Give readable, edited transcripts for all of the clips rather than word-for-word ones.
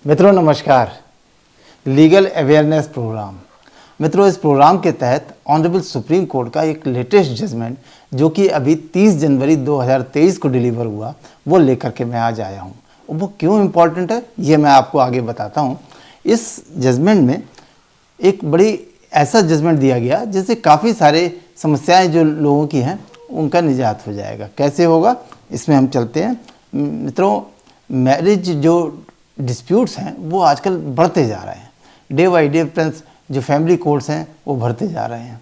मित्रों नमस्कार। Legal awareness program. मित्रों, इस प्रोग्राम के तहत ऑनरेबल सुप्रीम कोर्ट का एक लेटेस्ट जजमेंट जो कि अभी 30 जनवरी 2023 को डिलीवर हुआ, वो लेकर के मैं आज आया हूँ। वो क्यों इम्पोर्टेंट है ये मैं आपको आगे बताता हूँ। इस जजमेंट में एक बड़ी ऐसा जजमेंट दिया गया जिससे काफ़ी सारे समस्याएं जो लोगों की हैं उनका निजात हो जाएगा। कैसे होगा, इसमें हम चलते हैं। मित्रों, मैरिज जो डिस्प्यूट्स हैं वो आजकल बढ़ते जा रहे हैं। डे बाई डे फ्रेंड्स, जो फैमिली कोर्ट्स हैं वो बढ़ते जा रहे हैं।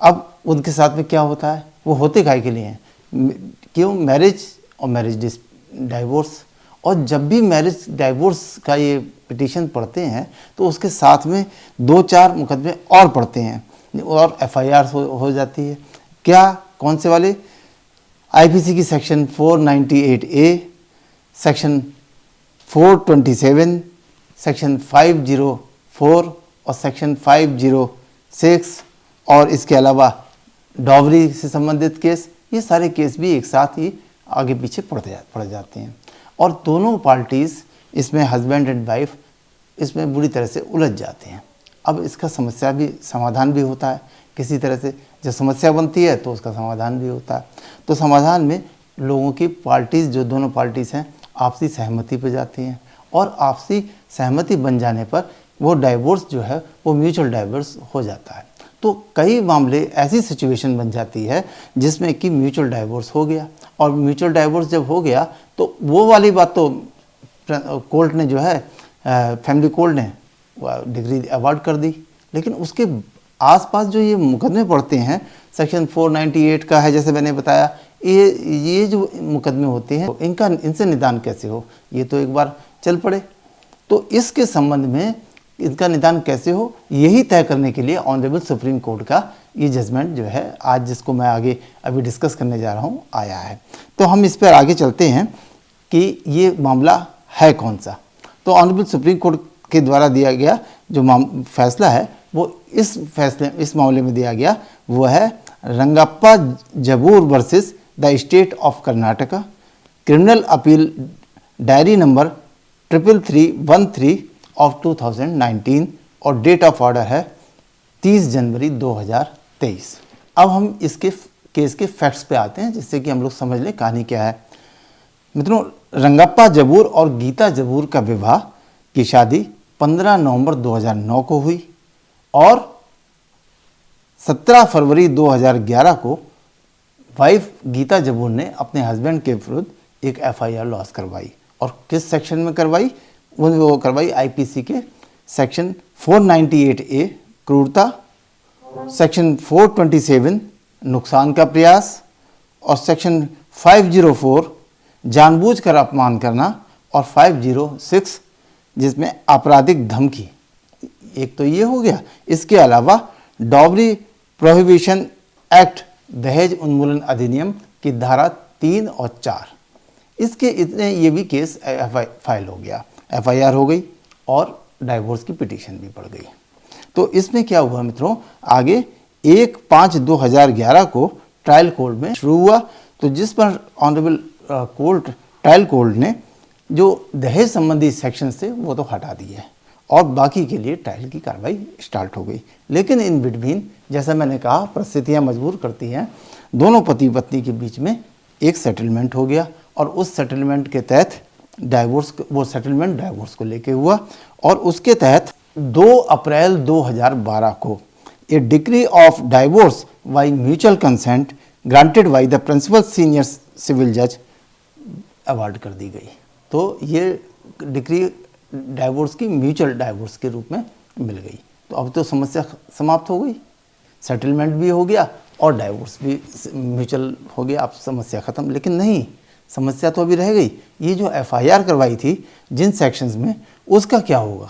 अब उनके साथ में क्या होता है, वो होते काहे के लिए हैं, क्यों? मैरिज और मैरिज डाइवोर्स। और जब भी मैरिज डाइवोर्स का ये पिटीशन पढ़ते हैं तो उसके साथ में 2-4 मुकदमे और पढ़ते हैं और एफआईआर हो जाती है। क्या, कौन से वाले? आईपीसी की सेक्शन 498A, सेक्शन 427, सेक्शन 504 और सेक्शन 506, और इसके अलावा डॉवरी से संबंधित केस। ये सारे केस भी एक साथ ही आगे पीछे पड़ जाते हैं और दोनों पार्टीज़ इसमें, हस्बैंड एंड वाइफ, इसमें बुरी तरह से उलझ जाते हैं। अब इसका समाधान भी होता है किसी तरह से। जब समस्या बनती है तो उसका समाधान भी होता है। तो समाधान में लोगों की पार्टीज़, जो दोनों पार्टीज़ हैं, आपसी सहमति पर जाती हैं और आपसी सहमति बन जाने पर वो डाइवोर्स जो है वो म्यूचुअल डाइवोर्स हो जाता है। तो कई मामले ऐसी सिचुएशन बन जाती है जिसमें कि म्यूचुअल डाइवोर्स हो गया, और म्यूचुअल डाइवोर्स जब हो गया तो वो वाली बात तो कोर्ट ने जो है, फैमिली कोर्ट ने डिग्री अवार्ड कर दी। लेकिन उसके आसपास जो ये मुकदमे पड़ते हैं, सेक्शन 498 का है जैसे मैंने बताया, ये जो मुकदमे होते हैं इनसे निदान कैसे हो, ये तो एक बार चल पड़े। तो इसके संबंध में इनका निदान कैसे हो, यही तय करने के लिए ऑनरेबल सुप्रीम कोर्ट का ये जजमेंट जो है आज, जिसको मैं आगे अभी डिस्कस करने जा रहा हूँ, आया है। तो हम इस पर आगे चलते हैं कि ये मामला है कौन सा। तो ऑनरेबल सुप्रीम कोर्ट के द्वारा दिया गया जो फैसला है वो इस मामले में दिया गया, वो है Rangappa Javoor versus the state of Karnataka, criminal appeal diary number 33313 of 2019, और डेट ऑफ ऑर्डर है 30 जनवरी 2023। अब हम इसके केस के फैक्ट्स पे आते हैं जिससे कि हम लोग समझ लें कहानी क्या है। मित्रों, रंगप्पा जबूर और गीता जबूर का विवाह की शादी 15 नवंबर 2009 को हुई और 17 फरवरी 2011 को वाइफ गीता जबूर ने अपने हस्बैंड के विरुद्ध एक एफआईआर लॉन्च करवाई। और किस सेक्शन में करवाई? वो करवाई आईपीसी के सेक्शन 498A क्रूरता, सेक्शन 427 नुकसान का प्रयास, और सेक्शन 504 जानबूझकर अपमान करना, और 506 जिसमें आपराधिक धमकी। एक तो ये हो गया। इसके अलावा डॉवरी प्रोहिबिशन एक्ट, दहेज उन्मूलन अधिनियम की धारा 3 और 4, इसके इतने ये भी केस फाइल हो गया, एफआईआर हो गई और डाइवोर्स की पिटीशन भी पड़ गई। तो इसमें क्या हुआ मित्रों, आगे 1/5/2011 को ट्रायल कोर्ट में शुरू हुआ, तो जिस पर ऑनरेबल ट्रायल कोर्ट ने जो दहेज संबंधी सेक्शन थे वो तो हटा दिए और बाकी के लिए ट्रायल की कार्रवाई स्टार्ट हो गई। लेकिन इन बिटवीन, जैसा मैंने कहा, परिस्थितियां मजबूर करती हैं, दोनों पति पत्नी के बीच में एक सेटलमेंट हो गया और उस सेटलमेंट के तहत वो सेटलमेंट डाइवोर्स को लेके हुआ। और उसके तहत 2 अप्रैल 2012 को a decree of divorce by mutual consent granted by the principal senior civil जज अवार्ड कर दी गई। तो ये डिक्री डाइवोर्स की म्यूचुअल डाइवोर्स के रूप में मिल गई। तो अब तो समस्या समाप्त हो गई, सेटलमेंट भी हो गया और डाइवोर्स भी म्यूचुअल हो गया, अब समस्या ख़त्म। लेकिन नहीं, समस्या तो अभी रह गई। ये जो एफआईआर करवाई थी जिन सेक्शंस में, उसका क्या होगा?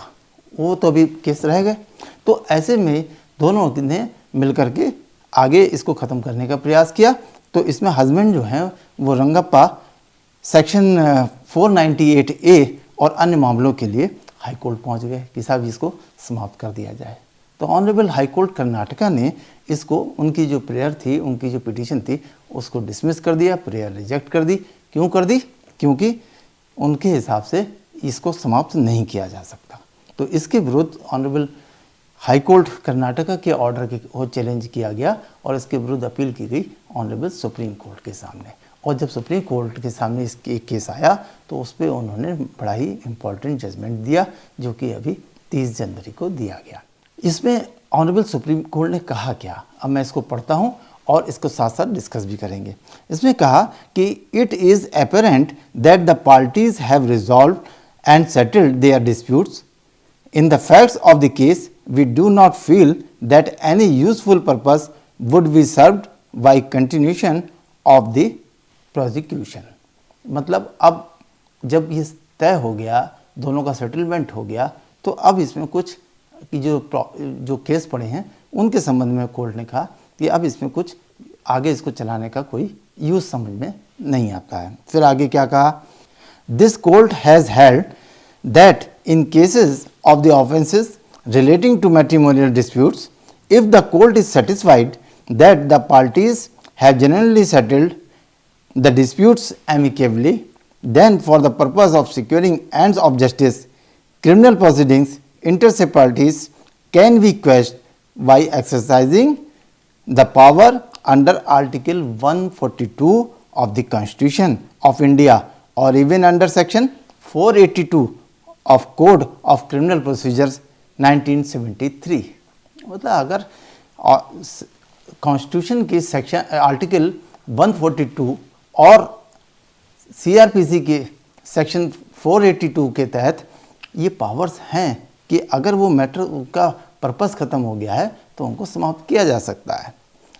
वो तो अभी केस रह गए। तो ऐसे में दोनों ने मिलकर के आगे इसको ख़त्म करने का प्रयास किया। तो इसमें हस्बैंड जो हैं वो रंगप्पा सेक्शन 498A और अन्य मामलों के लिए हाई कोर्ट पहुँच गए कि साहब इसको समाप्त कर दिया जाए। तो ऑनरेबल हाई कोर्ट कर्नाटका ने इसको, उनकी जो प्रेयर थी, उनकी जो पिटीशन थी, उसको डिसमिस कर दिया, प्रेयर रिजेक्ट कर दी। क्यों कर दी? क्योंकि उनके हिसाब से इसको समाप्त नहीं किया जा सकता। तो इसके विरुद्ध ऑनरेबल हाई कोर्ट कर्नाटका के ऑर्डर के वो चैलेंज किया गया और इसके विरुद्ध अपील की गई ऑनरेबल सुप्रीम कोर्ट के सामने। और जब सुप्रीम कोर्ट के सामने इस एक केस आया तो उस पर उन्होंने बड़ा ही इम्पोर्टेंट जजमेंट दिया, जो कि अभी 30 जनवरी को दिया गया। इसमें ऑनरेबल सुप्रीम कोर्ट ने कहा क्या, अब मैं इसको पढ़ता हूँ और इसको साथ साथ डिस्कस भी करेंगे। इसमें कहा कि it is apparent that the parties have resolve and settled their disputes. In the facts of the case, we do not feel that any useful purpose would be served by continuation of the prosecution. मतलब अब जब ये तय हो गया, दोनों का settlement हो गया, तो अब इसमें कुछ कि जो केस पड़े हैं उनके संबंध में कोर्ट ने कहा कि अब इसमें कुछ आगे इसको चलाने का कोई यूज़ समझ में नहीं आता है। फिर आगे क्या कहा, this court has held that in cases of the offences relating to matrimonial disputes, if the court is satisfied that the parties have generally settled the disputes amicably, then for the purpose of securing ends of justice, criminal proceedings inter se parties can be quashed by exercising the power under Article 142 of the Constitution of India or even under Section 482 of code of criminal procedures 1973। मतलब अगर constitution के section article 142 और CrPC के section 482 के तहत ये powers हैं कि अगर वो मैटर का पर्पस ख़त्म हो गया है तो उनको समाप्त किया जा सकता है।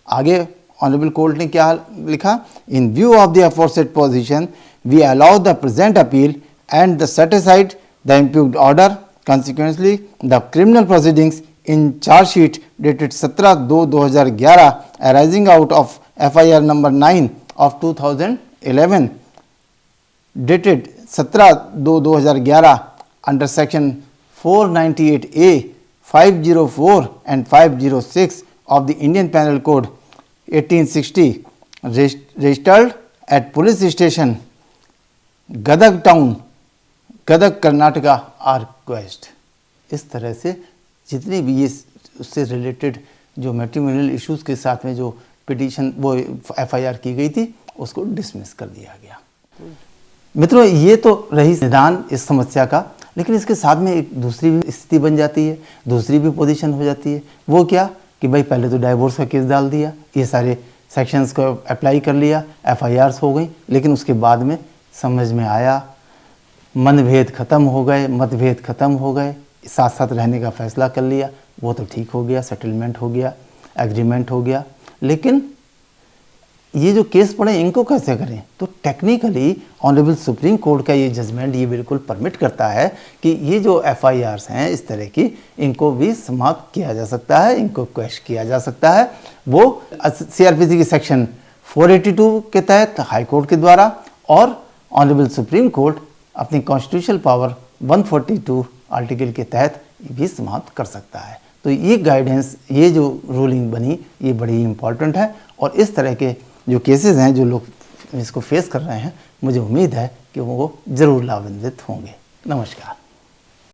आगे ऑनरेबल कोर्ट ने क्या लिखा, in view of the aforesaid position we allow the present appeal and the set aside the impugned order. Consequently, the criminal proceedings in charge sheet dated 17/2/2011 arising out of FIR number 9 of 2011 dated 17/2/2011 under section 498A, 504 and 506 of the Indian Penal Code 1860 registered at police station Gadag town, Gadag Karnataka request. इस तरह से जितनी भी ये उससे related जो matrimonial issues के साथ में जो पिटीशन वो एफआईआर की गई थी उसको डिसमिस कर दिया गया। मित्रों, ये तो रही निदान इस समस्या का, लेकिन इसके साथ में एक दूसरी भी स्थिति बन जाती है, दूसरी भी पोजीशन हो जाती है। वो क्या कि भाई पहले तो डाइवोर्स का केस डाल दिया, ये सारे सेक्शंस को अप्लाई कर लिया, एफआईआर्स हो गई, लेकिन उसके बाद में समझ में आया मतभेद ख़त्म हो गए, साथ साथ रहने का फ़ैसला कर लिया, वो तो ठीक हो गया, सेटलमेंट हो गया, एग्रीमेंट हो गया। लेकिन ये जो केस पड़े इनको कैसे करें? तो टेक्निकली ऑनरेबल सुप्रीम कोर्ट का ये जजमेंट ये बिल्कुल परमिट करता है कि ये जो एफआईआर्स हैं इस तरह की, इनको भी समाप्त किया जा सकता है, इनको क्वेश किया जा सकता है। वो सीआरपीसी की सेक्शन 482 के तहत हाई कोर्ट के द्वारा और ऑनरेबल सुप्रीम कोर्ट अपनी कॉन्स्टिट्यूशनल पावर 142 आर्टिकल के तहत भी समाप्त कर सकता है। तो ये गाइडेंस, ये जो रूलिंग बनी, ये बड़ी इंपॉर्टेंट है और इस तरह के जो केसेस हैं जो लोग इसको फेस कर रहे हैं, मुझे उम्मीद है कि वो ज़रूर लाभान्वित होंगे। नमस्कार।